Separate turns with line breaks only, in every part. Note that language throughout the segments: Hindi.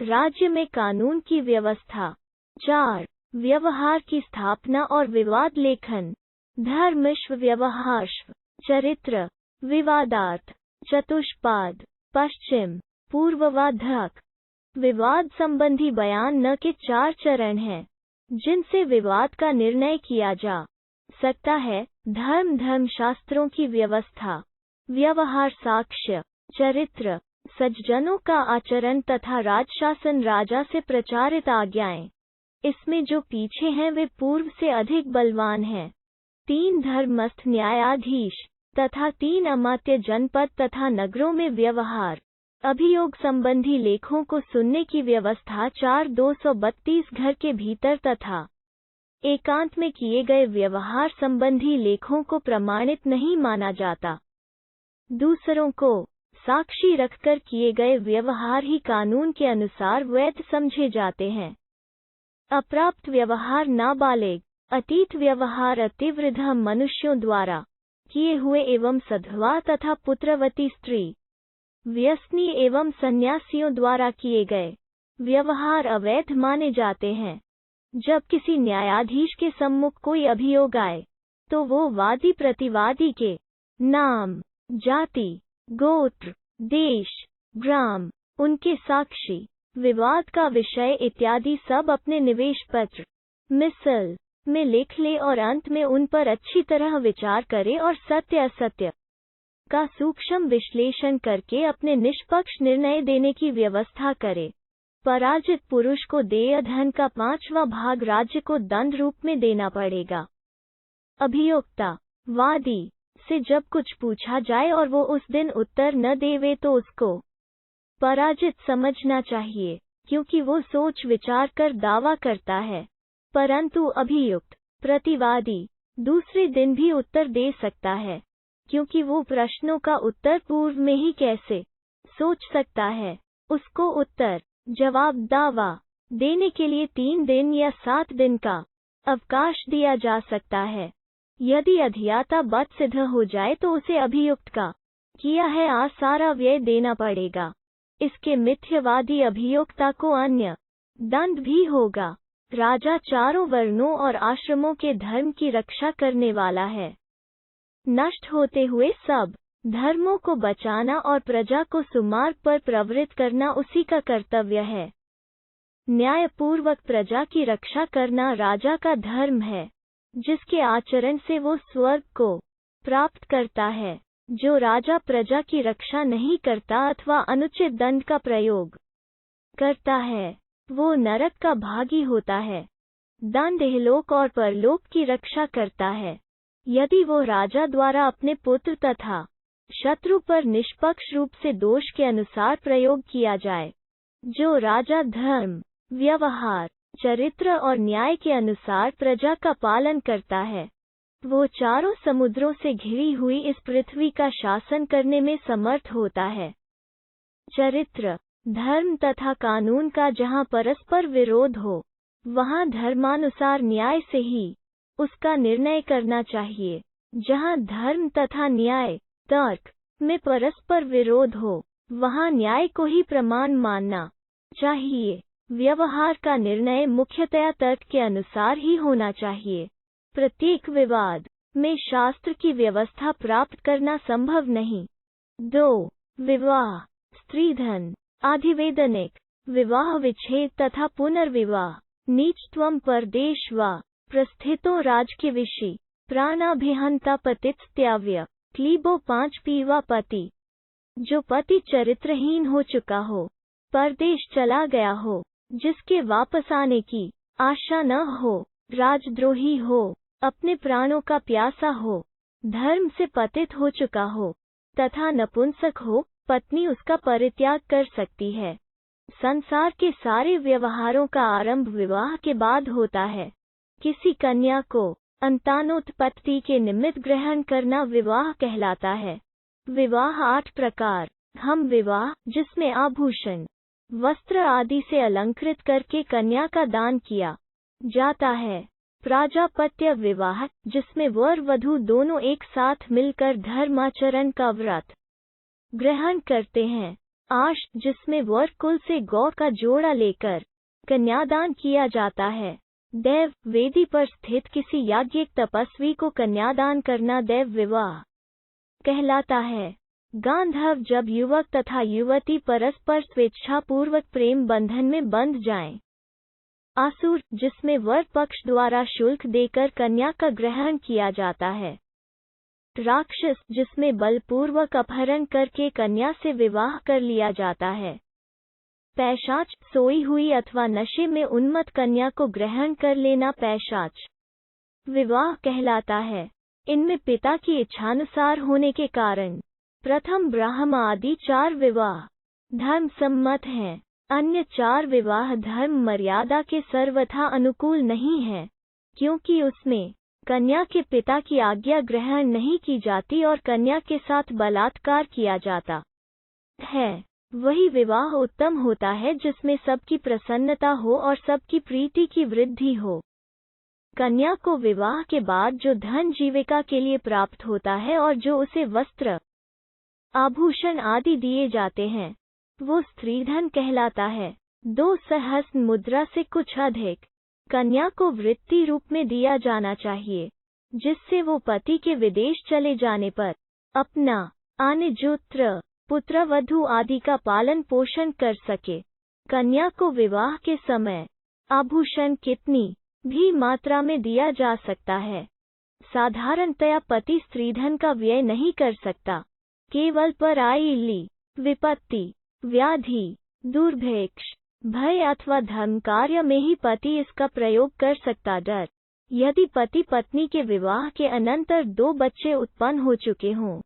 राज्य में कानून की व्यवस्था। 4. व्यवहार की स्थापना और विवाद लेखन। धर्मश्व व्यवहारश्व। चरित्र विवादार्थ। चतुष्पाद पश्चिम पूर्ववाधक। विवाद संबंधी बयान न के 4 चरण हैं जिनसे विवाद का निर्णय किया जा सकता है। धर्मशास्त्रों की व्यवस्था। व्यवहार साक्ष्य। चरित्र सज्जनों का आचरण तथा राजशासन राजा से प्रचारित आज्ञाएं। इसमें जो पीछे हैं वे पूर्व से अधिक बलवान हैं। 3 धर्मस्थ न्यायाधीश तथा 3 अमात्य जनपद तथा नगरों में व्यवहार अभियोग संबंधी लेखों को सुनने की व्यवस्था। 4. 232 घर के भीतर तथा एकांत में किए गए व्यवहार संबंधी लेखों को प्रमाणित नहीं माना जाता। दूसरों को साक्षी रखकर किए गए व्यवहार ही कानून के अनुसार वैध समझे जाते हैं। अप्राप्त व्यवहार नाबालिग अतीत व्यवहार अतिवृद्ध मनुष्यों द्वारा किए हुए एवं सधवा तथा पुत्रवती स्त्री व्यसनी एवं सन्यासियों द्वारा किए गए व्यवहार अवैध माने जाते हैं। जब किसी न्यायाधीश के सम्मुख कोई अभियोग आए तो वो वादी प्रतिवादी के नाम, जाति, गोत्र, देश, ग्राम, उनके साक्षी, विवाद का विषय इत्यादि सब अपने निवेश पत्र मिसल में लिख ले और अंत में उन पर अच्छी तरह विचार करे और सत्य असत्य का सूक्ष्म विश्लेषण करके अपने निष्पक्ष निर्णय देने की व्यवस्था करे। पराजित पुरुष को देय धन का 5वां भाग राज्य को दंड रूप में देना पड़ेगा। अभियोक्ता वादी से जब कुछ पूछा जाए और वो उस दिन उत्तर न देवे तो उसको पराजित समझना चाहिए, क्योंकि वो सोच विचार कर दावा करता है। परंतु अभियुक्त प्रतिवादी दूसरे दिन भी उत्तर दे सकता है, क्योंकि वो प्रश्नों का उत्तर पूर्व में ही कैसे सोच सकता है। उसको उत्तर जवाब दावा देने के लिए 3 दिन या 7 दिन का अवकाश दिया जा सकता है। यदि अधियाता बद सिद्ध हो जाए तो उसे अभियुक्त का किया है सारा व्यय देना पड़ेगा। इसके मिथ्यवादी अभियोक्ता को अन्य दंड भी होगा। राजा चारों वर्णों और आश्रमों के धर्म की रक्षा करने वाला है। नष्ट होते हुए सब धर्मों को बचाना और प्रजा को सुमार्ग पर प्रवृत्त करना उसी का कर्तव्य है। न्यायपूर्वक प्रजा की रक्षा करना राजा का धर्म है, जिसके आचरण से वो स्वर्ग को प्राप्त करता है। जो राजा प्रजा की रक्षा नहीं करता अथवा अनुचित दंड का प्रयोग करता है, वो नरक का भागी होता है। दंड इहलोक और परलोक की रक्षा करता है। यदि वो राजा द्वारा अपने पुत्र तथा शत्रु पर निष्पक्ष रूप से दोष के अनुसार प्रयोग किया जाए। जो राजा धर्म, व्यवहार, चरित्र और न्याय के अनुसार प्रजा का पालन करता है, वो चारों समुद्रों से घिरी हुई इस पृथ्वी का शासन करने में समर्थ होता है। चरित्र धर्म तथा कानून का जहाँ परस्पर विरोध हो, वहाँ धर्मानुसार न्याय से ही उसका निर्णय करना चाहिए। जहाँ धर्म तथा न्याय तर्क में परस्पर विरोध हो, वहाँ न्याय को ही प्रमाण मानना चाहिए। व्यवहार का निर्णय मुख्यतया तर्क के अनुसार ही होना चाहिए। प्रत्येक विवाद में शास्त्र की व्यवस्था प्राप्त करना संभव नहीं। 2. विवाह स्त्रीधन आधिवेदनिक विवाह विच्छेद तथा पुनर्विवाह नीचत्वम परदेश वा प्रस्थितो राजकीविषि प्राणाभिहंता पतित्याव्य क्लीबो 5 पीवा पति। जो पति चरित्रहीन हो चुका हो, परदेश चला गया हो, जिसके वापस आने की आशा न हो, राजद्रोही हो, अपने प्राणों का प्यासा हो, धर्म से पतित हो चुका हो तथा नपुंसक हो, पत्नी उसका परित्याग कर सकती है। संसार के सारे व्यवहारों का आरंभ विवाह के बाद होता है। किसी कन्या को अंतानोत्पत्ति के निमित्त ग्रहण करना विवाह कहलाता है। विवाह 8 प्रकार। हम विवाह, जिसमें आभूषण, वस्त्र आदि से अलंकृत करके कन्या का दान किया जाता है। प्राजापत्य विवाह, जिसमें वर वधू दोनों एक साथ मिलकर धर्माचरण का व्रत ग्रहण करते हैं। आश, जिसमें वर कुल से गौ का जोड़ा लेकर कन्यादान किया जाता है। दैव, वेदी पर स्थित किसी याज्ञिक तपस्वी को कन्यादान करना दैव विवाह कहलाता है। गांधर्व, जब युवक तथा युवती परस्पर स्वेच्छापूर्वक प्रेम बंधन में बंध जाएं। आसुर, जिसमें वर पक्ष द्वारा शुल्क देकर कन्या का ग्रहण किया जाता है। राक्षस, जिसमें बलपूर्वक अपहरण करके कन्या से विवाह कर लिया जाता है। पैशाच, सोई हुई अथवा नशे में उन्मत्त कन्या को ग्रहण कर लेना पैशाच विवाह कहलाता है। इनमें पिता की इच्छानुसार होने के कारण प्रथम ब्राह्म आदि 4 विवाह धर्म सम्मत हैं। अन्य 4 विवाह धर्म मर्यादा के सर्वथा अनुकूल नहीं है, क्योंकि उसमें कन्या के पिता की आज्ञा ग्रहण नहीं की जाती और कन्या के साथ बलात्कार किया जाता है। वही विवाह उत्तम होता है जिसमें सबकी प्रसन्नता हो और सबकी प्रीति की वृद्धि हो। कन्या को विवाह के बाद जो धन जीविका के लिए प्राप्त होता है और जो उसे वस्त्र, आभूषण आदि दिए जाते हैं, वो स्त्रीधन कहलाता है। 2 सहस्त्र मुद्रा से कुछ अधिक कन्या को वृत्ति रूप में दिया जाना चाहिए, जिससे वो पति के विदेश चले जाने पर अपना आनेजुत्र, पुत्रवधू आदि का पालन पोषण कर सके। कन्या को विवाह के समय आभूषण कितनी भी मात्रा में दिया जा सकता है। साधारणतया पति स्त्रीधन का व्यय नहीं कर सकता। केवल पर आईली, विपत्ति, व्याधि, दुर्भिक्ष, भय अथवा धर्म कार्य में ही पति इसका प्रयोग कर सकता। डर, यदि पति पत्नी के विवाह के अनंतर 2 बच्चे उत्पन्न हो चुके हों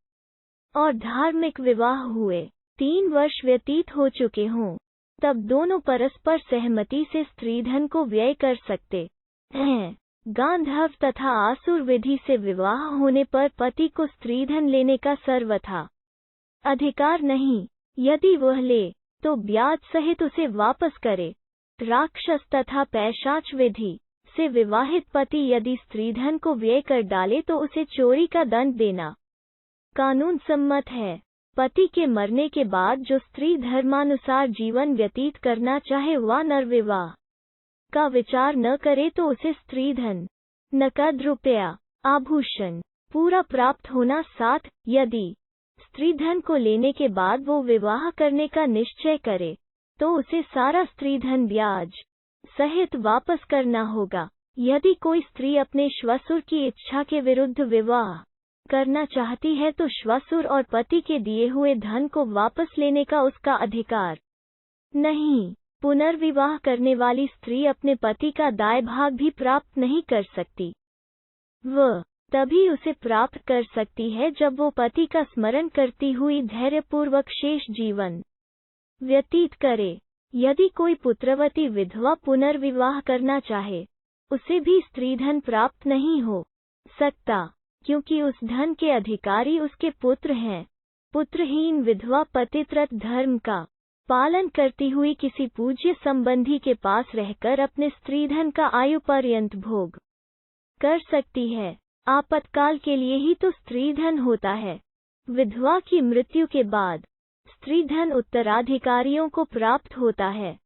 और धार्मिक विवाह हुए 3 वर्ष व्यतीत हो चुके हों, तब दोनों परस्पर सहमति से स्त्रीधन को व्यय कर सकते हैं। गांधर्व तथा आसुर विधि से विवाह होने पर पति को स्त्रीधन लेने का सर्वथा अधिकार नहीं। यदि वह ले तो ब्याज सहित उसे वापस करे। राक्षस तथा पैशाच विधि से विवाहित पति यदि स्त्रीधन को व्यय कर डाले तो उसे चोरी का दंड देना कानून सम्मत है। पति के मरने के बाद जो स्त्री धर्मानुसार जीवन व्यतीत करना चाहे वह नरविवाह का विचार न करे तो उसे स्त्रीधन, नकद रुपया, आभूषण पूरा प्राप्त होना। 7 यदि स्त्रीधन को लेने के बाद वो विवाह करने का निश्चय करे तो उसे सारा स्त्रीधन ब्याज सहित वापस करना होगा। यदि कोई स्त्री अपने श्वशुर की इच्छा के विरुद्ध विवाह करना चाहती है तो श्वशुर और पति के दिए हुए धन को वापस लेने का उसका अधिकार नहीं। पुनर्विवाह करने वाली स्त्री अपने पति का दाय भाग भी प्राप्त नहीं कर सकती। वह तभी उसे प्राप्त कर सकती है जब वो पति का स्मरण करती हुई धैर्यपूर्वक शेष जीवन व्यतीत करे। यदि कोई पुत्रवती विधवा पुनर्विवाह करना चाहे, उसे भी स्त्रीधन प्राप्त नहीं हो सकता, क्योंकि उस धन के अधिकारी उसके पुत्र हैं। पुत्रहीन विधवा पतिव्रत धर्म का पालन करती हुई किसी पूज्य संबंधी के पास रहकर अपने स्त्रीधन का आयु पर्यंत भोग कर सकती है। आपातकाल के लिए ही तो स्त्रीधन होता है। विधवा की मृत्यु के बाद स्त्रीधन उत्तराधिकारियों को प्राप्त होता है।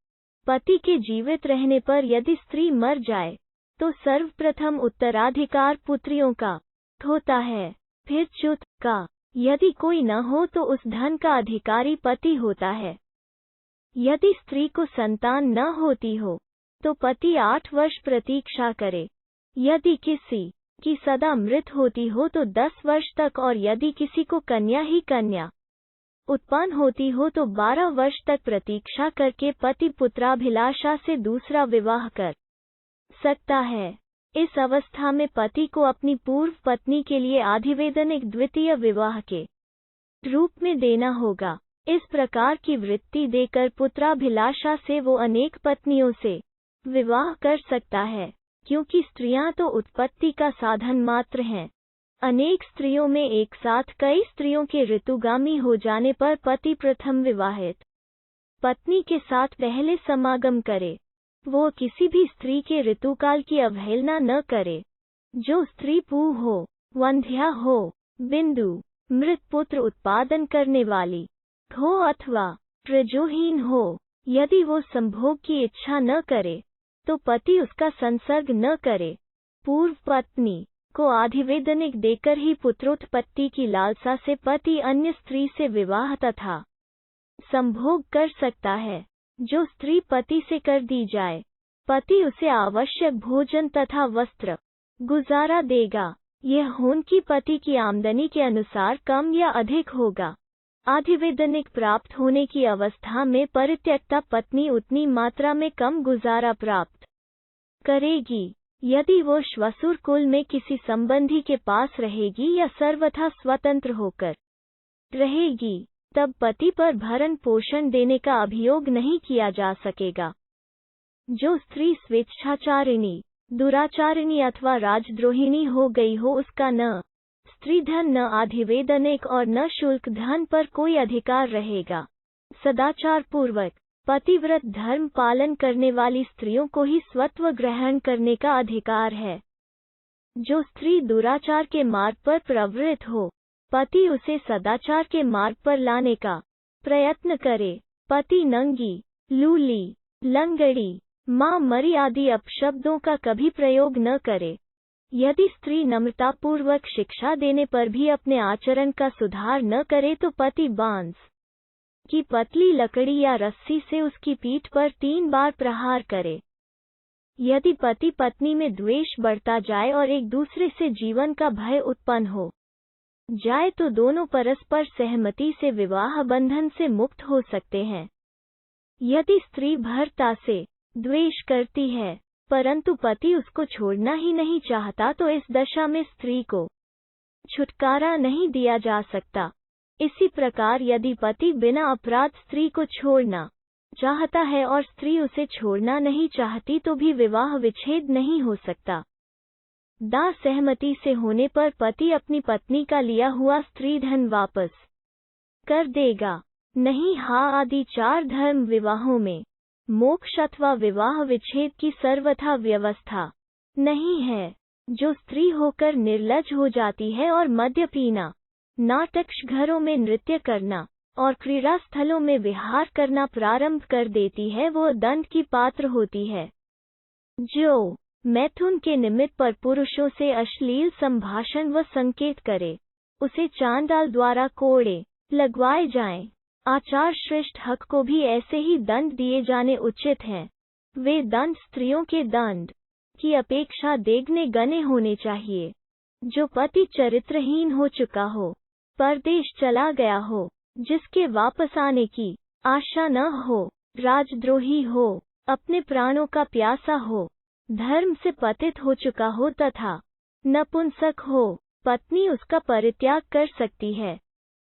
पति के जीवित रहने पर यदि स्त्री मर जाए तो सर्वप्रथम उत्तराधिकार पुत्रियों का होता है, फिर च्युत का। यदि कोई न हो तो उस धन का अधिकारी पति होता है। यदि स्त्री को संतान न होती हो तो पति 8 वर्ष प्रतीक्षा करे। यदि किसी की सदा मृत होती हो तो 10 वर्ष तक, और यदि किसी को कन्या ही कन्या उत्पन्न होती हो तो 12 वर्ष तक प्रतीक्षा करके पति पुत्राभिलाषा से दूसरा विवाह कर सकता है। इस अवस्था में पति को अपनी पूर्व पत्नी के लिए आधिवेदन एक द्वितीय विवाह के रूप में देना होगा। इस प्रकार की वृत्ति देकर पुत्राभिलाषा से वो अनेक पत्नियों से विवाह कर सकता है, क्योंकि स्त्रियां तो उत्पत्ति का साधन मात्र हैं। अनेक स्त्रियों में एक साथ कई स्त्रियों के ऋतुगामी हो जाने पर पति प्रथम विवाहित पत्नी के साथ पहले समागम करे। वो किसी भी स्त्री के ऋतुकाल की अवहेलना न करे। जो स्त्री पूह हो, वंध्या हो, बिंदु, मृत पुत्र उत्पादन करने वाली हो अथवा प्रजोहीन हो, यदि वो संभोग की इच्छा न करे तो पति उसका संसर्ग न करे। पूर्व पत्नी को आधिवेदनिक देकर ही पुत्रोत्पत्ति की लालसा से पति अन्य स्त्री से विवाह तथा संभोग कर सकता है। जो स्त्री पति से कर दी जाए, पति उसे आवश्यक भोजन तथा वस्त्र गुजारा देगा। यह उनकी पति की आमदनी के अनुसार कम या अधिक होगा। आधिवेदनिक प्राप्त होने की अवस्था में परित्यक्ता पत्नी उतनी मात्रा में कम गुजारा प्राप्त करेगी। यदि वो श्वशुर कुल में किसी संबंधी के पास रहेगी या सर्वथा स्वतंत्र होकर रहेगी, तब पति पर भरण पोषण देने का अभियोग नहीं किया जा सकेगा। जो स्त्री स्वेच्छाचारिणी, दुराचारिणी अथवा राजद्रोहिणी हो गई हो, उसका न स्त्रीधन, न आधिवेदनिक और न शुल्क धन पर कोई अधिकार रहेगा। सदाचार पूर्वक पतिव्रत धर्म पालन करने वाली स्त्रियों को ही स्वत्व ग्रहण करने का अधिकार है। जो स्त्री दुराचार के मार्ग पर प्रवृत्त हो, पति उसे सदाचार के मार्ग पर लाने का प्रयत्न करे। पति नंगी, लूली, लंगड़ी, मां मरी आदि अपशब्दों का कभी प्रयोग न करे। यदि स्त्री नम्रतापूर्वक शिक्षा देने पर भी अपने आचरण का सुधार न करे तो पति बांस की पतली लकड़ी या रस्सी से उसकी पीठ पर 3 बार प्रहार करे। यदि पति पत्नी में द्वेष बढ़ता जाए और एक दूसरे से जीवन का भय उत्पन्न हो जाए तो दोनों परस्पर सहमति से विवाह बंधन से मुक्त हो सकते हैं। यदि स्त्री भर्ता से द्वेष करती है परंतु पति उसको छोड़ना ही नहीं चाहता तो इस दशा में स्त्री को छुटकारा नहीं दिया जा सकता। इसी प्रकार यदि पति बिना अपराध स्त्री को छोड़ना चाहता है और स्त्री उसे छोड़ना नहीं चाहती तो भी विवाह विच्छेद नहीं हो सकता। दास सहमति से होने पर पति अपनी पत्नी का लिया हुआ स्त्रीधन वापस कर देगा। नहीं हाँ आदि 4 धर्म विवाहों में मोक्ष अथवा विवाह विच्छेद की सर्वथा व्यवस्था नहीं है। जो स्त्री होकर निर्लज हो जाती है और मद्य पीना, नाटक घरों में नृत्य करना और क्रीड़ा स्थलों में विहार करना प्रारंभ कर देती है, वो दंड की पात्र होती है। जो मैथुन के निमित्त पर पुरुषों से अश्लील संभाषण व संकेत करे, उसे चांडाल द्वारा कोड़े लगवाए जाएं। आचार श्रेष्ठ हक को भी ऐसे ही दंड दिए जाने उचित हैं। वे दंड स्त्रियों के दंड की अपेक्षा देगने गने होने चाहिए। जो पति चरित्रहीन हो चुका हो, परदेश चला गया हो, जिसके वापस आने की आशा न हो, राजद्रोही हो, अपने प्राणों का प्यासा हो, धर्म से पतित हो चुका हो तथा नपुंसक हो, पत्नी उसका परित्याग कर सकती है।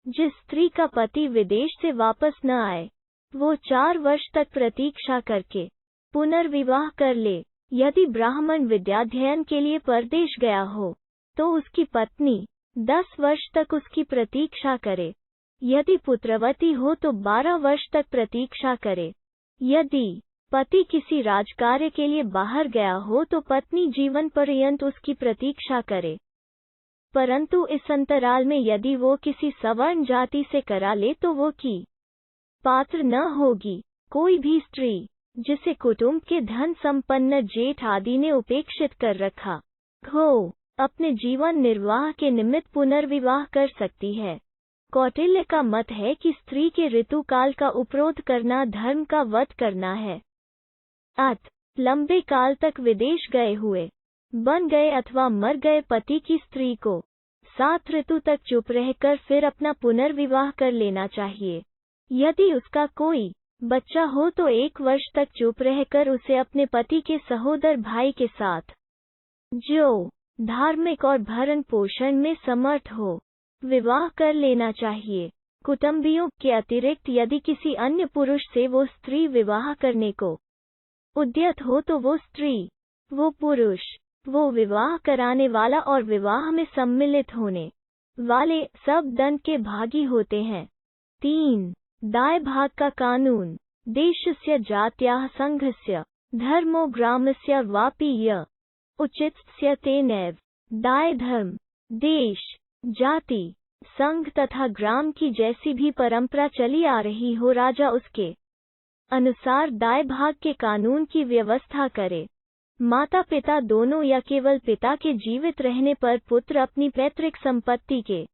जिस स्त्री का पति विदेश से वापस न आए, वो 4 वर्ष तक प्रतीक्षा करके पुनर्विवाह कर ले। यदि ब्राह्मण विद्याध्ययन के लिए परदेश गया हो, तो उसकी पत्नी 10 वर्ष तक उसकी प्रतीक्षा करे। यदि पुत्रवती हो तो 12 वर्ष तक प्रतीक्षा करे। यदि पति किसी राजकार्य के लिए बाहर गया हो तो पत्नी जीवन पर्यंत उसकी प्रतीक्षा करे। परंतु इस अंतराल में यदि वो किसी सवर्ण जाति से करा ले तो वो की पात्र न होगी। कोई भी स्त्री जिसे कुटुंब के धन संपन्न जेठ आदि ने उपेक्षित कर रखा हो, अपने जीवन निर्वाह के निमित्त पुनर्विवाह कर सकती है। कौटिल्य का मत है कि स्त्री के ऋतुकाल का उपरोध करना धर्म का वध करना है। लंबे काल तक विदेश गए हुए, बन गए अथवा मर गए पति की स्त्री को 7 ऋतु तक चुप रहकर फिर अपना पुनर्विवाह कर लेना चाहिए। यदि उसका कोई बच्चा हो तो 1 वर्ष तक चुप रहकर उसे अपने पति के सहोदर भाई के साथ, जो धार्मिक और भरण पोषण में समर्थ हो, विवाह कर लेना चाहिए। कुटुंबियों के अतिरिक्त यदि किसी अन्य पुरुष से वो स्त्री विवाह करने को उद्यत हो तो वो स्त्री, वो पुरुष, वो विवाह कराने वाला और विवाह में सम्मिलित होने वाले सब दंड के भागी होते हैं। 3 दाय भाग का कानून। देशस्य जात्याः संघस्य धर्मो ग्रामस्य वापि य उचितस्य तेनैव। दाय धर्म, देश, जाति, संघ तथा ग्राम की जैसी भी परंपरा चली आ रही हो, राजा उसके अनुसार दाय भाग के कानून की व्यवस्था करे। माता पिता दोनों या केवल पिता के जीवित रहने पर पुत्र अपनी पैतृक संपत्ति के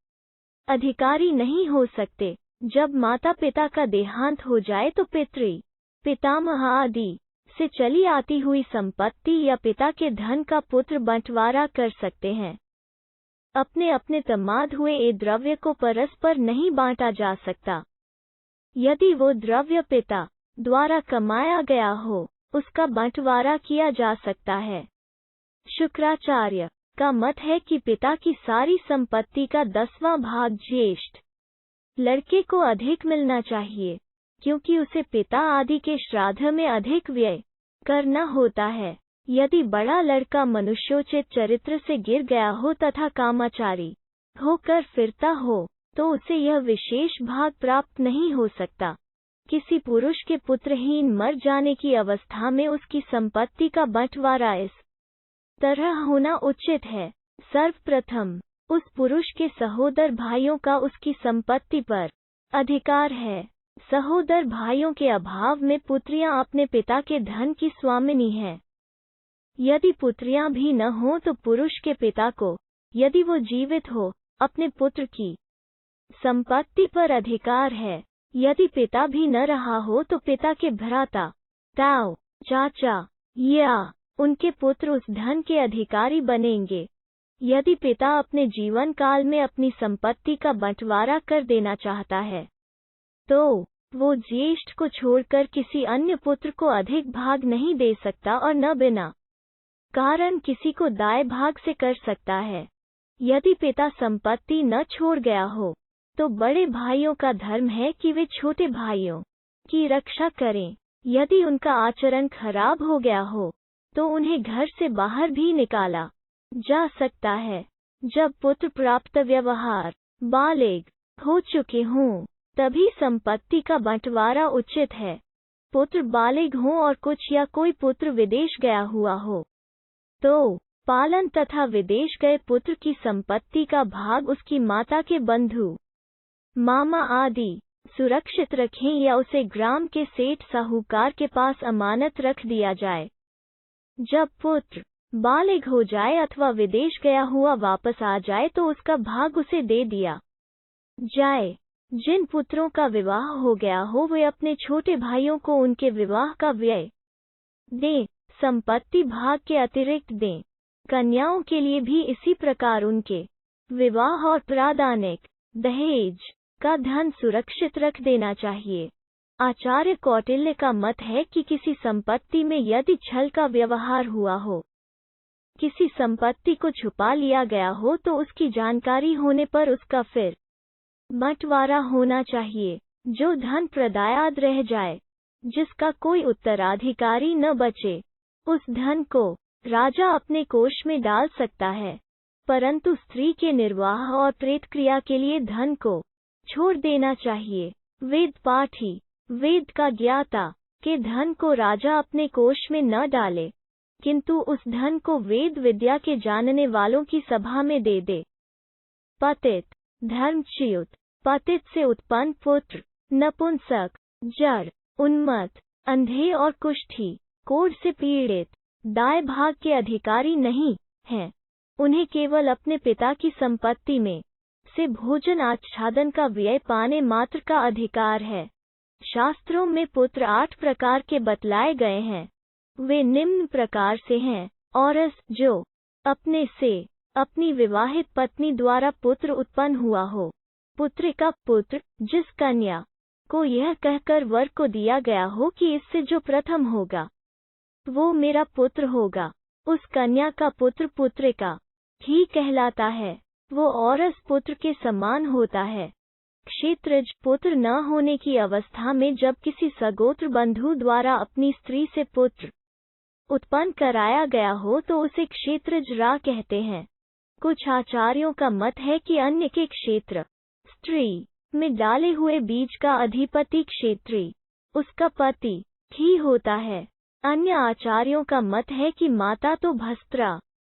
अधिकारी नहीं हो सकते। जब माता पिता का देहांत हो जाए तो पितामह आदि से चली आती हुई संपत्ति या पिता के धन का पुत्र बंटवारा कर सकते हैं। अपने अपने तमाद हुए ये द्रव्य को परस्पर नहीं बांटा जा सकता। यदि वो द्रव्य पिता द्वारा कमाया गया हो, उसका बंटवारा किया जा सकता है। शुक्राचार्य का मत है कि पिता की सारी संपत्ति का 10वां भाग ज्येष्ठ लड़के को अधिक मिलना चाहिए, क्योंकि उसे पिता आदि के श्राद्ध में अधिक व्यय करना होता है। यदि बड़ा लड़का मनुष्योचित चरित्र से गिर गया हो तथा कामाचारी होकर फिरता हो, तो उसे यह विशेष भाग प्राप्त नहीं हो सकता। किसी पुरुष के पुत्रहीन मर जाने की अवस्था में उसकी संपत्ति का बंटवारा इस तरह होना उचित है। सर्वप्रथम उस पुरुष के सहोदर भाइयों का उसकी संपत्ति पर अधिकार है। सहोदर भाइयों के अभाव में पुत्रियां अपने पिता के धन की स्वामिनी हैं। यदि पुत्रियां भी न हो तो पुरुष के पिता को, यदि वो जीवित हो, अपने पुत्र की संपत्ति पर अधिकार है। यदि पिता भी न रहा हो तो पिता के भ्राता, ताऊ, चाचा या उनके पुत्र उस धन के अधिकारी बनेंगे। यदि पिता अपने जीवन काल में अपनी संपत्ति का बंटवारा कर देना चाहता है, तो वो ज्येष्ठ को छोड़कर किसी अन्य पुत्र को अधिक भाग नहीं दे सकता और न बिना कारण किसी को दाय भाग से कर सकता है। यदि पिता संपत्ति न छोड़ गया हो, तो बड़े भाइयों का धर्म है कि वे छोटे भाइयों की रक्षा करें। यदि उनका आचरण खराब हो गया हो, तो उन्हें घर से बाहर भी निकाला जा सकता है। जब पुत्र प्राप्त व्यवहार बालिग हो चुके हों, तभी संपत्ति का बंटवारा उचित है। पुत्र बालिग हो और कुछ या कोई पुत्र विदेश गया हुआ हो, तो पालन तथा विदेश गए पुत्र की संपत्ति का भाग उसकी माता के बंधु, मामा आदि सुरक्षित रखें या उसे ग्राम के सेठ साहूकार के पास अमानत रख दिया जाए। जब पुत्र बालिग हो जाए अथवा विदेश गया हुआ वापस आ जाए तो उसका भाग उसे दे दिया जाए। जिन पुत्रों का विवाह हो गया हो, वे अपने छोटे भाइयों को उनके विवाह का व्यय दें, संपत्ति भाग के अतिरिक्त दें। कन्याओं के लिए भी इसी प्रकार उनके विवाह और प्रादानिक दहेज का धन सुरक्षित रख देना चाहिए। आचार्य कौटिल्य का मत है कि किसी संपत्ति में यदि छल का व्यवहार हुआ हो, किसी संपत्ति को छुपा लिया गया हो, तो उसकी जानकारी होने पर उसका फिर बंटवारा होना चाहिए। जो धन प्रदायाद रह जाए, जिसका कोई उत्तराधिकारी न बचे, उस धन को राजा अपने कोष में डाल सकता है, परंतु स्त्री के निर्वाह और प्रेतक्रिया के लिए धन को छोड़ देना चाहिए। वेद पाठी, वेद का ज्ञाता के धन को राजा अपने कोष में न डाले, किंतु उस धन को वेद विद्या के जानने वालों की सभा में दे दे। पतित, धर्मच्युत, पतित से उत्पन्न पुत्र, नपुंसक, जड़, उन्मत्त, अंधे और कुष्ठी, कोढ़ से पीड़ित दाय भाग के अधिकारी नहीं हैं। उन्हें केवल अपने पिता की संपत्ति में से भोजन आच्छादन का व्यय पाने मात्र का अधिकार है। शास्त्रों में पुत्र 8 प्रकार के बतलाए गए हैं। वे निम्न प्रकार से हैं। औरस, जो अपने से अपनी विवाहित पत्नी द्वारा पुत्र उत्पन्न हुआ हो। पुत्रिका, पुत्र, जिस कन्या को यह कहकर वर को दिया गया हो कि इससे जो प्रथम होगा वो मेरा पुत्र होगा, उस कन्या का पुत्र पुत्रिका ही कहलाता है। वो औरस पुत्र के समान होता है। क्षेत्रज, पुत्र न होने की अवस्था में जब किसी सगोत्र बंधु द्वारा अपनी स्त्री से पुत्र उत्पन्न कराया गया हो तो उसे क्षेत्रज रा कहते हैं। कुछ आचार्यों का मत है कि अन्य के क्षेत्र स्त्री में डाले हुए बीज का अधिपति क्षेत्री उसका पति ही होता है। अन्य आचार्यों का मत है कि माता तो भस्त्रा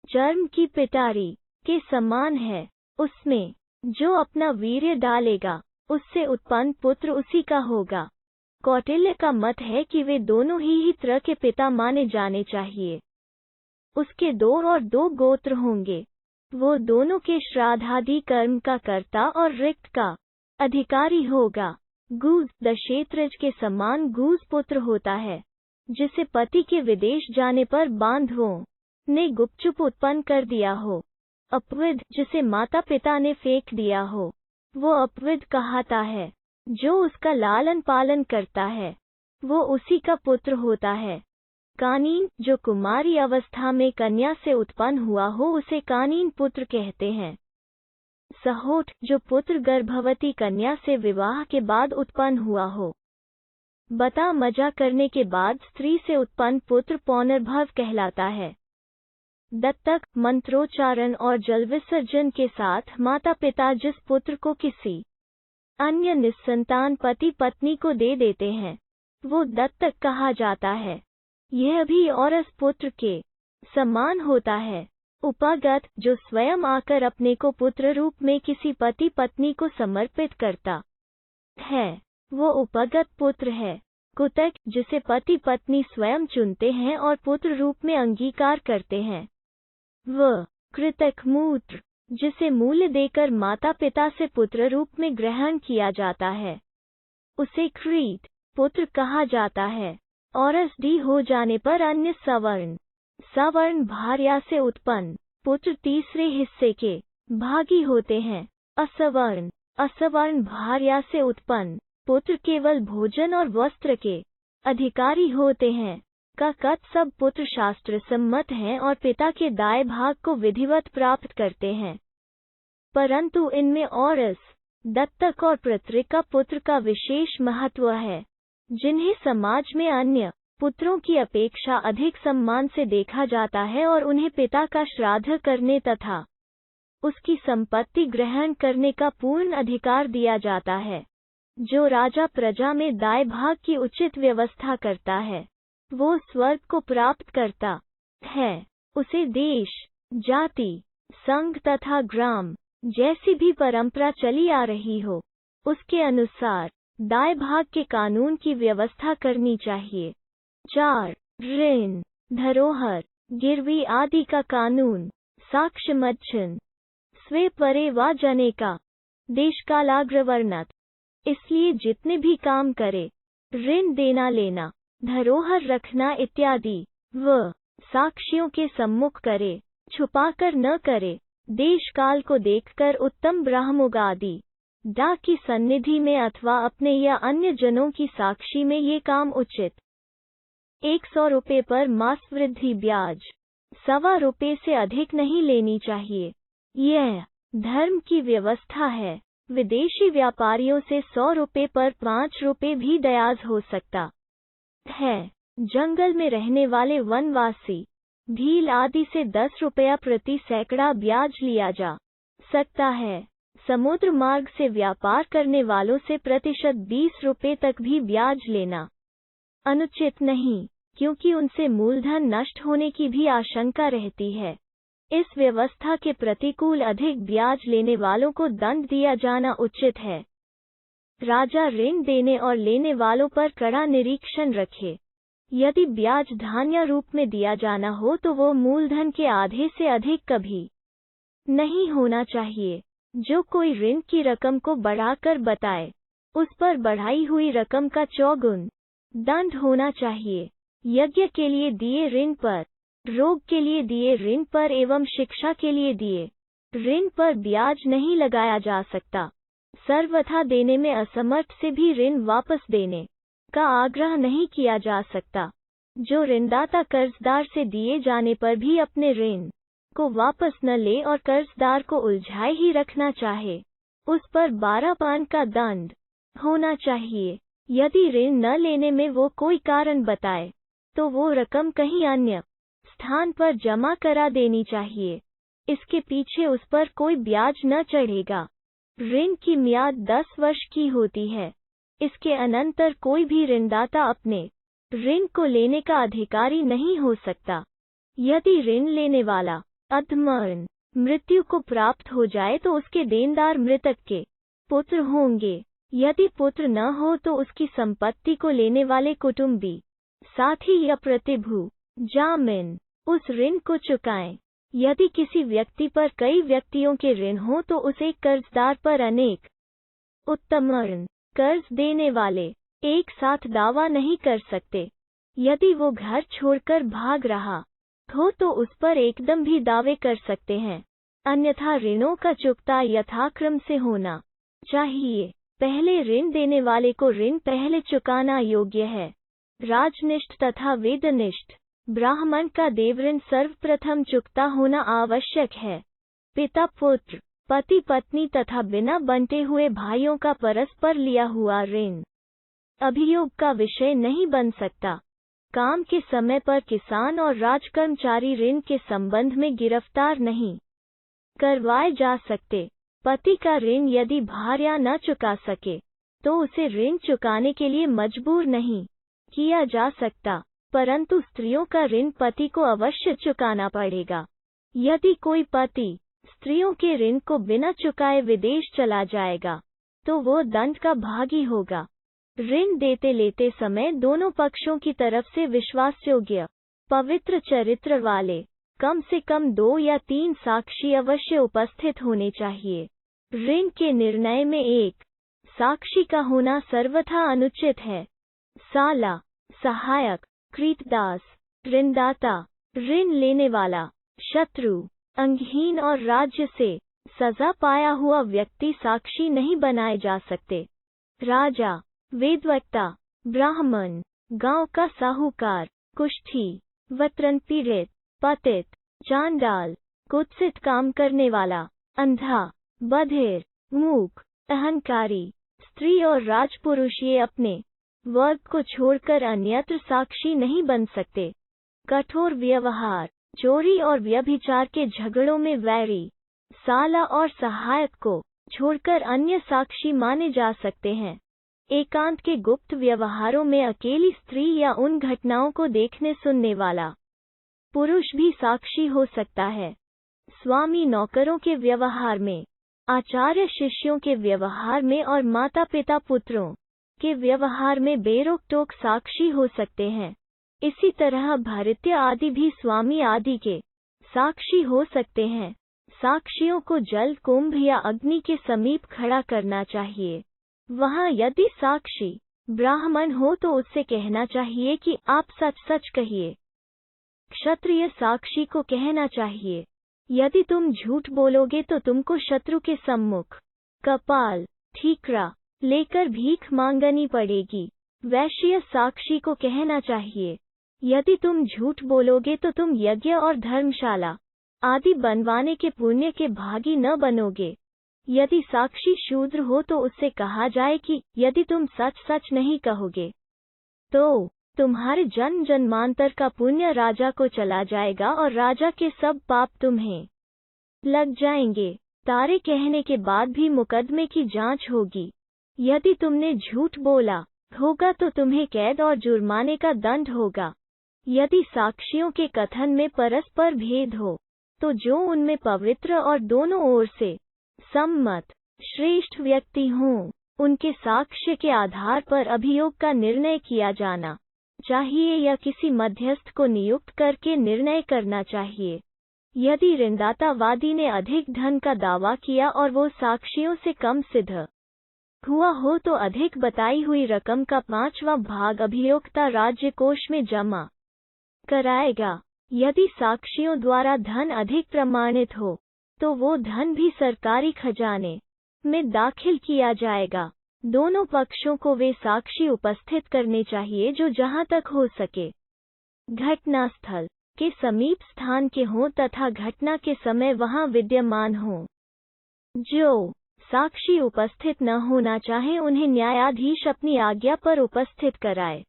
चर्म की पिटारी के समान है, उसमें जो अपना वीर्य डालेगा उससे उत्पन्न पुत्र उसी का होगा। कौटिल्य का मत है कि वे दोनों ही त्र के पिता माने जाने चाहिए। उसके 2 और 2 गोत्र होंगे। वो दोनों के श्राद्धादि कर्म का कर्ता और रिक्त का अधिकारी होगा। गूज दशेत्रज के समान गूज पुत्र होता है, जिसे पति के विदेश जाने पर बांधवों ने गुपचुप उत्पन्न कर दिया हो। अपविद जिसे माता पिता ने फेंक दिया हो, वो अपविद कहाता है। जो उसका लालन पालन करता है, वो उसी का पुत्र होता है। कानीन जो कुमारी अवस्था में कन्या से उत्पन्न हुआ हो, उसे कानीन पुत्र कहते हैं। सहोट जो पुत्र गर्भवती कन्या से विवाह के बाद उत्पन्न हुआ हो। बता मजा करने के बाद स्त्री से उत्पन्न पुत्र पौनर्भव कहलाता है। दत्तक मंत्रोच्चारण और जल विसर्जन के साथ माता पिता जिस पुत्र को किसी अन्य निस्संतान पति पत्नी को दे देते हैं, वो दत्तक कहा जाता है। यह भी औरस पुत्र के समान होता है। उपागत जो स्वयं आकर अपने को पुत्र रूप में किसी पति पत्नी को समर्पित करता है, वो उपगत पुत्र है। कुतक जिसे पति पत्नी स्वयं चुनते हैं और पुत्र रूप में अंगीकार करते हैं। वह कृतक मूत्र जिसे मूल्य देकर माता पिता से पुत्र रूप में ग्रहण किया जाता है, उसे क्रीत पुत्र कहा जाता है। औरस डी हो जाने पर अन्य सवर्ण भार्या से उत्पन्न पुत्र तीसरे हिस्से के भागी होते हैं। असवर्ण भार्या से उत्पन्न पुत्र केवल भोजन और वस्त्र के अधिकारी होते हैं। कत सब पुत्र शास्त्र सम्मत हैं और पिता के दाएं भाग को विधिवत प्राप्त करते हैं, परंतु इनमें औरस, दत्तक और पृत्रिका पुत्र का विशेष महत्व है, जिन्हें समाज में अन्य पुत्रों की अपेक्षा अधिक सम्मान से देखा जाता है और उन्हें पिता का श्राद्ध करने तथा उसकी संपत्ति ग्रहण करने का पूर्ण अधिकार दिया जाता है। जो राजा प्रजा में दाएं भाग की उचित व्यवस्था करता है, वो स्वर्ग को प्राप्त करता है। उसे देश, जाति, संघ तथा ग्राम जैसी भी परंपरा चली आ रही हो, उसके अनुसार दाएं भाग के कानून की व्यवस्था करनी चाहिए। 4. ऋण, धरोहर, गिरवी आदि का कानून। साक्ष्य मच्छन स्वे परे वा जने का देशकालाग्रवर्णत। इसलिए जितने भी काम करे, ऋण देना लेना, धरोहर रखना इत्यादि, वह साक्षियों के सम्मुख करे, छुपाकर न करे, देश काल को देखकर उत्तम ब्राह्मोग आदि डा की सन्निधि में अथवा अपने या अन्य जनों की साक्षी में ये काम उचित। 100 रुपये पर मास वृद्धि ब्याज 1.25 रुपये से अधिक नहीं लेनी चाहिए। यह धर्म की व्यवस्था है। विदेशी व्यापारियों से 100 रुपये पर 5 रुपये भी दयाज हो सकता है। जंगल में रहने वाले वनवासी भील आदि से 10 रुपया प्रति सैकड़ा ब्याज लिया जा सकता है। समुद्र मार्ग से व्यापार करने वालों से प्रतिशत 20 रुपये तक भी ब्याज लेना अनुचित नहीं, क्योंकि उनसे मूलधन नष्ट होने की भी आशंका रहती है। इस व्यवस्था के प्रतिकूल अधिक ब्याज लेने वालों को दंड दिया जाना उचित है। राजा ऋण देने और लेने वालों पर कड़ा निरीक्षण रखे। यदि ब्याज धान्य रूप में दिया जाना हो तो वो मूलधन के आधे से अधिक कभी नहीं होना चाहिए। जो कोई ऋण की रकम को बढ़ाकर बताए, उस पर बढ़ाई हुई रकम का 4 गुना दंड होना चाहिए। यज्ञ के लिए दिए ऋण पर, रोग के लिए दिए ऋण पर एवं शिक्षा के लिए दिए ऋण पर ब्याज नहीं लगाया जा सकता। सर्वथा देने में असमर्थ से भी ऋण वापस देने का आग्रह नहीं किया जा सकता। जो ऋणदाता कर्जदार से दिए जाने पर भी अपने ऋण को वापस न ले और कर्जदार को उलझाए ही रखना चाहे, उस पर 12 पान का दंड होना चाहिए। यदि ऋण न लेने में वो कोई कारण बताए, तो वो रकम कहीं अन्य स्थान पर जमा करा देनी चाहिए। इसके पीछे उस पर कोई ब्याज न चढ़ेगा। ऋण की मियाद 10 वर्ष की होती है। इसके अनंतर कोई भी ऋणदाता अपने ऋण को लेने का अधिकारी नहीं हो सकता। यदि ऋण लेने वाला अधमर्ण मृत्यु को प्राप्त हो जाए तो उसके देनदार मृतक के पुत्र होंगे। यदि पुत्र न हो तो उसकी संपत्ति को लेने वाले कुटुंबी, साथी या प्रतिभू, जामिन उस ऋण को चुकाएं। यदि किसी व्यक्ति पर कई व्यक्तियों के ऋण हो तो उस एक कर्जदार पर अनेक उत्तोलन कर्ज देने वाले एक साथ दावा नहीं कर सकते। यदि वो घर छोड़कर भाग रहा हो तो उस पर एकदम भी दावे कर सकते हैं। अन्यथा ऋणों का चुकता यथाक्रम से होना चाहिए। पहले ऋण देने वाले को ऋण पहले चुकाना योग्य है। राजनिष्ठ तथा वेदनिष्ठ ब्राह्मण का देवऋण सर्वप्रथम चुकता होना आवश्यक है। पिता पुत्र, पति पत्नी तथा बिना बंटे हुए भाइयों का परस्पर लिया हुआ ऋण अभियोग का विषय नहीं बन सकता। काम के समय पर किसान और राजकर्मचारी ऋण के संबंध में गिरफ्तार नहीं करवाए जा सकते। पति का ऋण यदि भार्या न चुका सके तो उसे ऋण चुकाने के लिए मजबूर नहीं किया जा सकता, परंतु स्त्रियों का ऋण पति को अवश्य चुकाना पड़ेगा। यदि कोई पति स्त्रियों के ऋण को बिना चुकाए विदेश चला जाएगा तो वो दंड का भागी होगा। ऋण देते लेते समय दोनों पक्षों की तरफ से विश्वासयोग्य, पवित्र चरित्र वाले कम से कम 2 या 3 साक्षी अवश्य उपस्थित होने चाहिए। ऋण के निर्णय में एक साक्षी का होना सर्वथा अनुचित है। साला, सहायक, क्रीतदास, ऋणदाता, ऋण लेने वाला, शत्रु, अंगहीन और राज्य से सजा पाया हुआ व्यक्ति साक्षी नहीं बनाए जा सकते। राजा, वेदवक्ता, ब्राह्मण, गांव का साहूकार, कुष्ठी, वतरन पीड़ित, पतित, चांडाल, कुत्सित काम करने वाला, अंधा, बधिर, मूक, अहंकारी, स्त्री और राजपुरुष ये अपने वर्ग को छोड़कर अन्यत्र साक्षी नहीं बन सकते। कठोर व्यवहार, चोरी और व्यभिचार के झगड़ों में वैरी, साला और सहायक को छोड़कर अन्य साक्षी माने जा सकते हैं। एकांत के गुप्त व्यवहारों में अकेली स्त्री या उन घटनाओं को देखने सुनने वाला पुरुष भी साक्षी हो सकता है। स्वामी नौकरों के व्यवहार में, आचार्य शिष्यों के व्यवहार में और माता पिता पुत्रों के व्यवहार में बेरोक टोक साक्षी हो सकते हैं। इसी तरह भृत्य आदि भी स्वामी आदि के साक्षी हो सकते हैं। साक्षियों को जल कुंभ या अग्नि के समीप खड़ा करना चाहिए। वहां यदि साक्षी ब्राह्मण हो तो उससे कहना चाहिए कि आप सच सच कहिए। क्षत्रिय साक्षी को कहना चाहिए, यदि तुम झूठ बोलोगे तो तुमको शत्रु के सम्मुख कपाल ठीकरा लेकर भीख मांगनी पड़ेगी। वैश्य साक्षी को कहना चाहिए, यदि तुम झूठ बोलोगे तो तुम यज्ञ और धर्मशाला आदि बनवाने के पुण्य के भागी न बनोगे। यदि साक्षी शूद्र हो तो उससे कहा जाए कि यदि तुम सच सच नहीं कहोगे तो तुम्हारे जन्म जन्मांतर का पुण्य राजा को चला जाएगा और राजा के सब पाप तुम्हें लग जाएंगे। तारे कहने के बाद भी मुकदमे की जांच होगी। यदि तुमने झूठ बोला होगा तो तुम्हें कैद और जुर्माने का दंड होगा। यदि साक्षियों के कथन में परस्पर भेद हो तो जो उनमें पवित्र और दोनों ओर से सम्मत श्रेष्ठ व्यक्ति हों, उनके साक्ष्य के आधार पर अभियोग का निर्णय किया जाना चाहिए या किसी मध्यस्थ को नियुक्त करके निर्णय करना चाहिए। यदि ऋणदातावादी ने अधिक धन का दावा किया और वो साक्षियों से कम सिद्ध हुआ हो तो अधिक बताई हुई रकम का 5वां भाग अभियोक्ता राज्य कोष में जमा कराएगा। यदि साक्षियों द्वारा धन अधिक प्रमाणित हो तो वो धन भी सरकारी खजाने में दाखिल किया जाएगा। दोनों पक्षों को वे साक्षी उपस्थित करने चाहिए जो जहां तक हो सके घटनास्थल के समीप स्थान के हों तथा घटना के समय वहां विद्यमान हों। जो साक्षी उपस्थित न होना चाहे उन्हें न्यायाधीश अपनी आज्ञा पर उपस्थित कराए।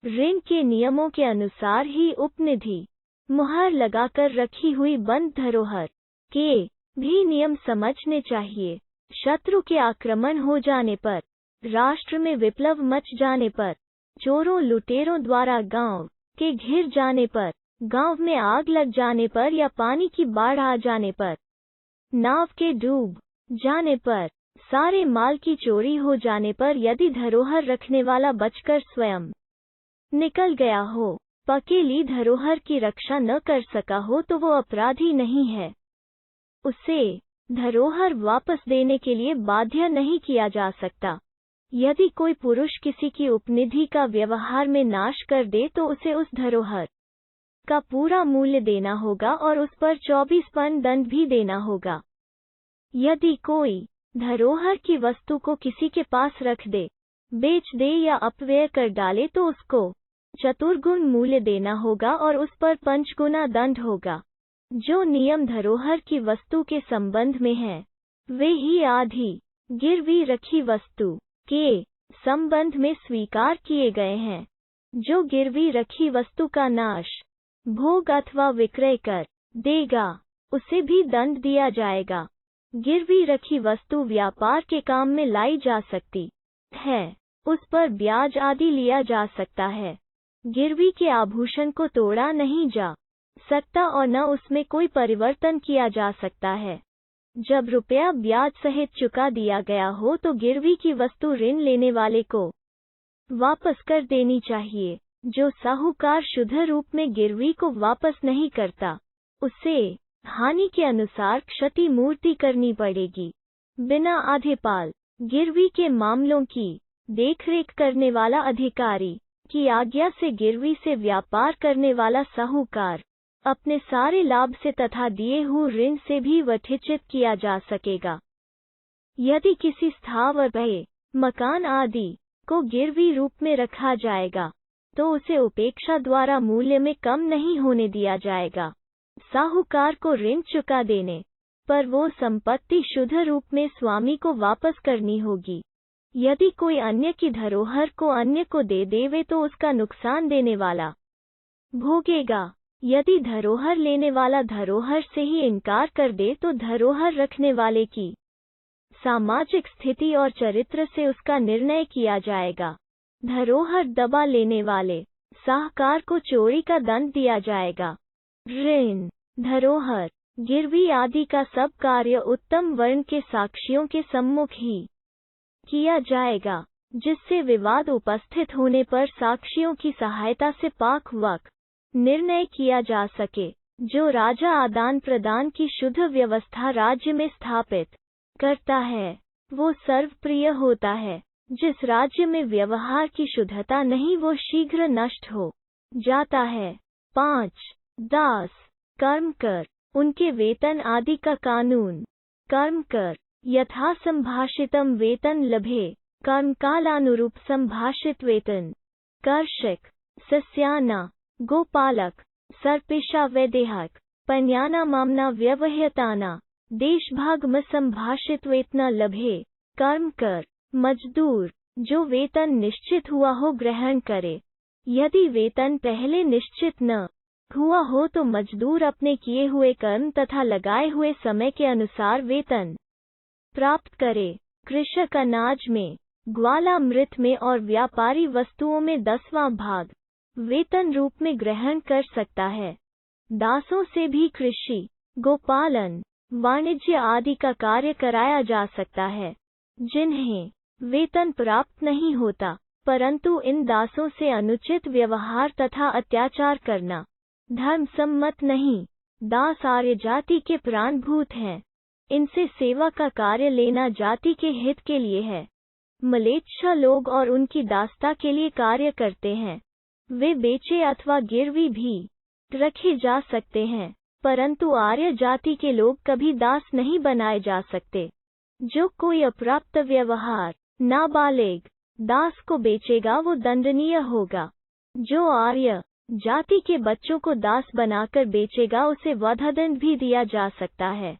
ऋण के नियमों के अनुसार ही उपनिधि मुहर लगाकर रखी हुई बंद धरोहर के भी नियम समझने चाहिए। शत्रु के आक्रमण हो जाने पर, राष्ट्र में विप्लव मच जाने पर, चोरों लुटेरों द्वारा गांव के घिर जाने पर, गांव में आग लग जाने पर या पानी की बाढ़ आ जाने पर, नाव के डूब जाने पर, सारे माल की चोरी हो जाने पर, यदि धरोहर रखने वाला बचकर स्वयं निकल गया हो, पकेली धरोहर की रक्षा न कर सका हो, तो वो अपराधी नहीं है। उसे धरोहर वापस देने के लिए बाध्य नहीं किया जा सकता। यदि कोई पुरुष किसी की उपनिधि का व्यवहार में नाश कर दे तो उसे उस धरोहर का पूरा मूल्य देना होगा और उस पर 24 पन दंड भी देना होगा। यदि कोई धरोहर की वस्तु को किसी के पास रख दे, बेच दे या अपव्यय कर डाले तो उसको चतुर्गुण मूल्य देना होगा और उस पर 5 गुना दंड होगा। जो नियम धरोहर की वस्तु के संबंध में हैं, वे ही आधी गिरवी रखी वस्तु के संबंध में स्वीकार किए गए हैं। जो गिरवी रखी वस्तु का नाश, भोग अथवा विक्रय कर देगा, उसे भी दंड दिया जाएगा। गिरवी रखी वस्तु व्यापार के काम में लाई जा सकती है, उस पर ब्याज आदि लिया जा सकता है। गिरवी के आभूषण को तोड़ा नहीं जा सकता और न उसमें कोई परिवर्तन किया जा सकता है। जब रुपया ब्याज सहित चुका दिया गया हो तो गिरवी की वस्तु ऋण लेने वाले को वापस कर देनी चाहिए। जो साहूकार शुद्ध रूप में गिरवी को वापस नहीं करता, उसे हानि के अनुसार क्षति मूर्ति करनी पड़ेगी। बिना आधेपाल गिरवी के मामलों की देखरेख करने वाला अधिकारी की आज्ञा से गिरवी से व्यापार करने वाला साहूकार अपने सारे लाभ से तथा दिए हुए ऋण से भी वंचित किया जा सकेगा। यदि किसी स्थावर भय, मकान आदि को गिरवी रूप में रखा जाएगा तो उसे उपेक्षा द्वारा मूल्य में कम नहीं होने दिया जाएगा। साहूकार को ऋण चुका देने पर वो संपत्ति शुद्ध रूप में स्वामी को वापस करनी होगी। यदि कोई अन्य की धरोहर को अन्य को दे देवे तो उसका नुकसान देने वाला भोगेगा। यदि धरोहर लेने वाला धरोहर से ही इनकार कर दे तो धरोहर रखने वाले की सामाजिक स्थिति और चरित्र से उसका निर्णय किया जाएगा। धरोहर दबा लेने वाले साहूकार को चोरी का दंड दिया जाएगा। ऋण, धरोहर, गिरवी आदि का सब कार्य उत्तम वर्ण के साक्षियों के सम्मुख ही किया जाएगा, जिससे विवाद उपस्थित होने पर साक्षियों की सहायता से पाक वक निर्णय किया जा सके। जो राजा आदान प्रदान की शुद्ध व्यवस्था राज्य में स्थापित करता है, वो सर्वप्रिय होता है। जिस राज्य में व्यवहार की शुद्धता नहीं वो शीघ्र नष्ट हो जाता है। 5. दास कर्म कर, उनके वेतन आदि का कानून। कर्म कर यथा संभाषितम वेतन लभे, कर्म कालानुरूप संभाषित वेतन। कर्षक, सस्याना, गोपालक, सर्पिशा वैदेहक, पन्याना मामना व्यवह्यताना, देशभाग में संभाषित वेतना लभे। कर्म कर मजदूर, जो वेतन निश्चित हुआ हो ग्रहण करे। यदि वेतन पहले निश्चित न हुआ हो तो मजदूर अपने किए हुए कर्म तथा लगाए हुए समय के अनुसार वेतन प्राप्त करे। कृषक अनाज में, ग्वालामृत में और व्यापारी वस्तुओं में 10वां भाग वेतन रूप में ग्रहण कर सकता है। दासों से भी कृषि, गोपालन, वाणिज्य आदि का कार्य कराया जा सकता है, जिन्हें वेतन प्राप्त नहीं होता, परंतु इन दासों से अनुचित व्यवहार तथा अत्याचार करना धर्म सम्मत नहीं। दास आर्य जाति के प्राणभूत हैं, इनसे सेवा का कार्य लेना जाति के हित के लिए है। मलेच्छा लोग और उनकी दासता के लिए कार्य करते हैं। वे बेचे अथवा गिरवी भी रखे जा सकते हैं, परंतु आर्य जाति के लोग कभी दास नहीं बनाए जा सकते। जो कोई अप्राप्त व्यवहार नाबालिग दास को बेचेगा वो दंडनीय होगा। जो आर्य जाति के बच्चों को दास बनाकर बेचेगा उसे वधदंड भी दिया जा सकता है।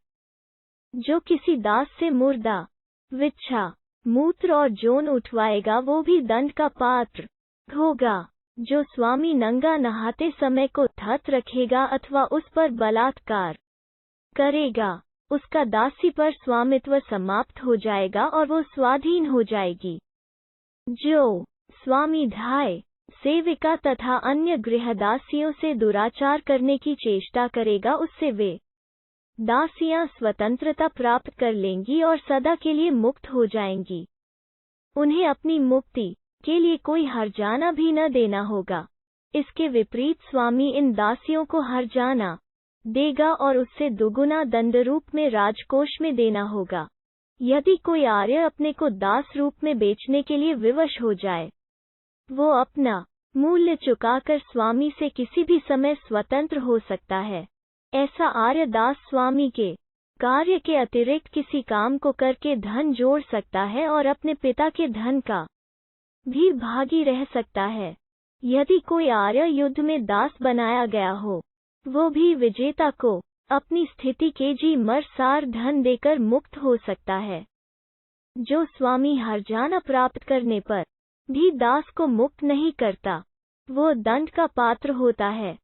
जो किसी दास से मुर्दा, विच्छा, मूत्र और जोन उठवाएगा वो भी दंड का पात्र होगा। जो स्वामी नंगा नहाते समय को हथ रखेगा अथवा उस पर बलात्कार करेगा, उसका दासी पर स्वामित्व समाप्त हो जाएगा और वो स्वाधीन हो जाएगी। जो स्वामी ढाई सेविका तथा अन्य गृहदासियों से दुराचार करने की चेष्टा करेगा, उससे वे दासियां स्वतंत्रता प्राप्त कर लेंगी और सदा के लिए मुक्त हो जाएंगी। उन्हें अपनी मुक्ति के लिए कोई हर्जाना भी न देना होगा। इसके विपरीत स्वामी इन दासियों को हर्जाना देगा और उससे दुगुना दंड रूप में राजकोष में देना होगा। यदि कोई आर्य अपने को दास रूप में बेचने के लिए विवश हो जाए, वो अपना मूल्य चुकाकर स्वामी से किसी भी समय स्वतंत्र हो सकता है। ऐसा आर्य दास स्वामी के कार्य के अतिरिक्त किसी काम को करके धन जोड़ सकता है और अपने पिता के धन का भी भागी रह सकता है। यदि कोई आर्य युद्ध में दास बनाया गया हो, वो भी विजेता को अपनी स्थिति के जी मर सार धन देकर मुक्त हो सकता है। जो स्वामी हर्जाना प्राप्त करने पर भी दास को मुक्त नहीं करता, वो दंड का पात्र होता है।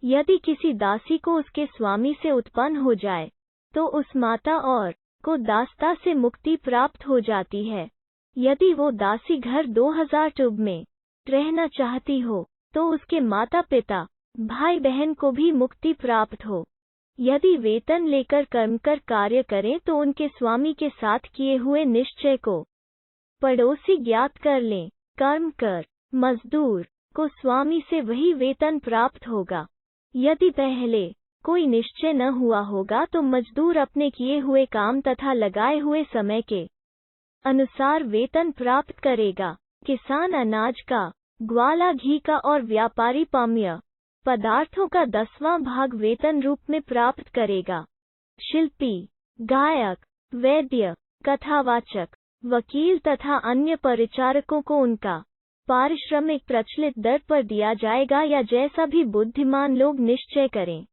यदि किसी दासी को उसके स्वामी से उत्पन्न हो जाए, तो उस माता और को दासता से मुक्ति प्राप्त हो जाती है। यदि वो दासी घर 2000 टुब में रहना चाहती हो, तो उसके माता पिता भाई बहन को भी मुक्ति प्राप्त हो। यदि वेतन लेकर कर्म कर कार्य करें, तो उनके स्वामी के साथ किए हुए निश्चय को पड़ोसी ज्ञात कर लें। कर्म कर मजदूर को स्वामी से वही वेतन प्राप्त होगा। यदि पहले कोई निश्चय न हुआ होगा, तो मजदूर अपने किए हुए काम तथा लगाए हुए समय के अनुसार वेतन प्राप्त करेगा। किसान अनाज का, ग्वाला घी का और व्यापारी पाम्य पदार्थों का 10वां भाग वेतन रूप में प्राप्त करेगा। शिल्पी, गायक, वैद्य, कथावाचक, वकील तथा अन्य परिचारकों को उनका पारिश्रमिक प्रचलित दर पर दिया जाएगा या जैसा भी बुद्धिमान लोग निश्चय करें,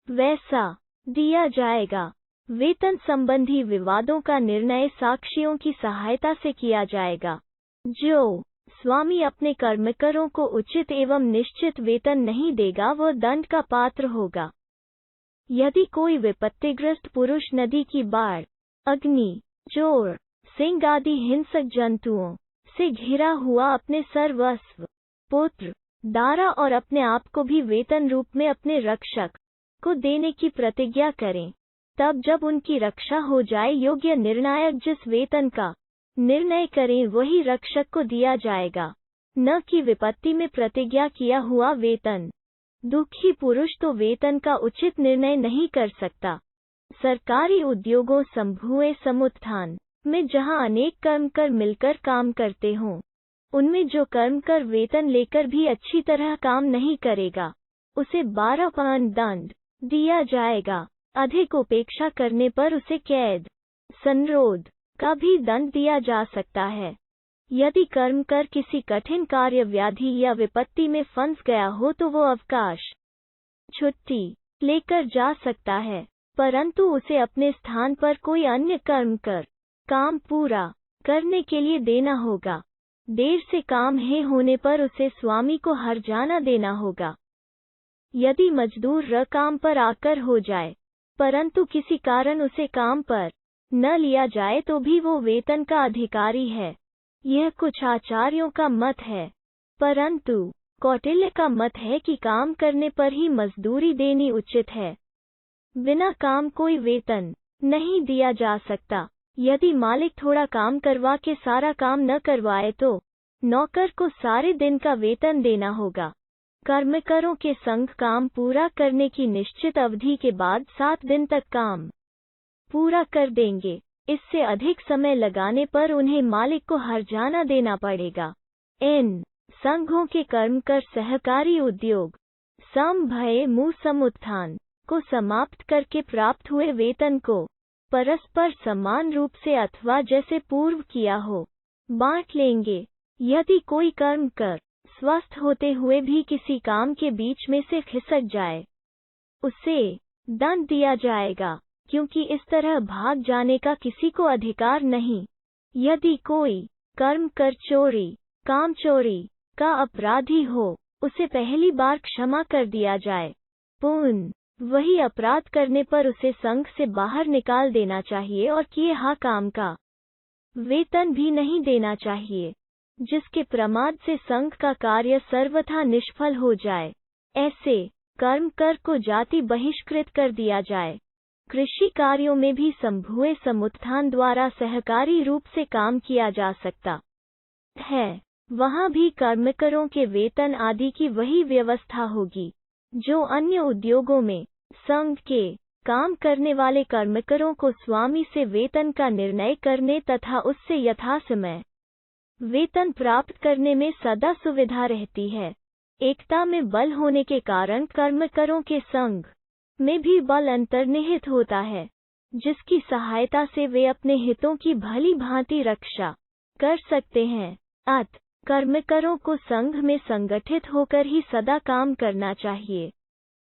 वैसा दिया जाएगा। वेतन संबंधी विवादों का निर्णय साक्षियों की सहायता से किया जाएगा। जो स्वामी अपने कर्मकरों को उचित एवं निश्चित वेतन नहीं देगा, वह दंड का पात्र होगा। यदि कोई विपत्तिग्रस्त पुरुष नदी की बाढ़, अग्नि, चोर, सिंह आदि हिंसक जंतुओं से घिरा हुआ अपने सर्वस्व, पुत्र, दारा और अपने आप को भी वेतन रूप में अपने रक्षक को देने की प्रतिज्ञा करें, तब जब उनकी रक्षा हो जाए, योग्य निर्णायक जिस वेतन का निर्णय करें वही रक्षक को दिया जाएगा, न कि विपत्ति में प्रतिज्ञा किया हुआ वेतन। दुखी पुरुष तो वेतन का उचित निर्णय नहीं कर सकता। सरकारी उद्योगों संभुए समुत्थान में जहां अनेक कर्मकर मिलकर काम करते हों, उनमें जो कर्मकर वेतन लेकर भी अच्छी तरह काम नहीं करेगा, उसे 12 पान दंड दिया जाएगा। अधिक उपेक्षा करने पर उसे कैद, संरोध का भी दंड दिया जा सकता है। यदि कर्मकर किसी कठिन कार्य, व्याधि या विपत्ति में फंस गया हो, तो वो अवकाश, छुट्टी लेकर जा सकता है, परंतु उसे अपने स्थान पर कोई अन्य कर्मकर काम पूरा करने के लिए देना होगा। देर से काम होने पर उसे स्वामी को हर्जाना देना होगा। यदि मजदूर काम पर आकर हो जाए, परंतु किसी कारण उसे काम पर न लिया जाए, तो भी वो वेतन का अधिकारी है। यह कुछ आचार्यों का मत है, परंतु कौटिल्य का मत है कि काम करने पर ही मजदूरी देनी उचित है। बिना काम कोई वेतन नहीं दिया जा सकता। यदि मालिक थोड़ा काम करवा के सारा काम न करवाए, तो नौकर को सारे दिन का वेतन देना होगा। कर्मकरों के संग काम पूरा करने की निश्चित अवधि के बाद 7 दिन तक काम पूरा कर देंगे। इससे अधिक समय लगाने पर उन्हें मालिक को हर्जाना देना पड़ेगा। इन संघों के कर्मकर सहकारी उद्योग समभये मु समुत्थान को समाप्त करके प्राप्त हुए वेतन को परस्पर समान रूप से अथवा जैसे पूर्व किया हो बांट लेंगे। यदि कोई कर्मकर स्वस्थ होते हुए भी किसी काम के बीच में से खिसक जाए, उसे दंड दिया जाएगा, क्योंकि इस तरह भाग जाने का किसी को अधिकार नहीं। यदि कोई कर्मकर चोरी, कामचोरी का अपराधी हो, उसे पहली बार क्षमा कर दिया जाए, पुनः वही अपराध करने पर उसे संघ से बाहर निकाल देना चाहिए और किए काम का वेतन भी नहीं देना चाहिए। जिसके प्रमाद से संघ का कार्य सर्वथा निष्फल हो जाए। ऐसे कर्म कर को जाति बहिष्कृत कर दिया जाए। कृषि कार्यों में भी समूह समुत्थान द्वारा सहकारी रूप से काम किया जा सकता है। वहाँ भी कर्मकरों के वेतन आदि की वही व्यवस्था होगी जो अन्य उद्योगों में। संघ के काम करने वाले कर्मकरों को स्वामी से वेतन का निर्णय करने तथा उससे यथासमय वेतन प्राप्त करने में सदा सुविधा रहती है। एकता में बल होने के कारण कर्मकरों के संघ में भी बल अंतर्निहित होता है, जिसकी सहायता से वे अपने हितों की भली भांति रक्षा कर सकते हैं। अतः कर्मकरों को संघ में संगठित होकर ही सदा काम करना चाहिए।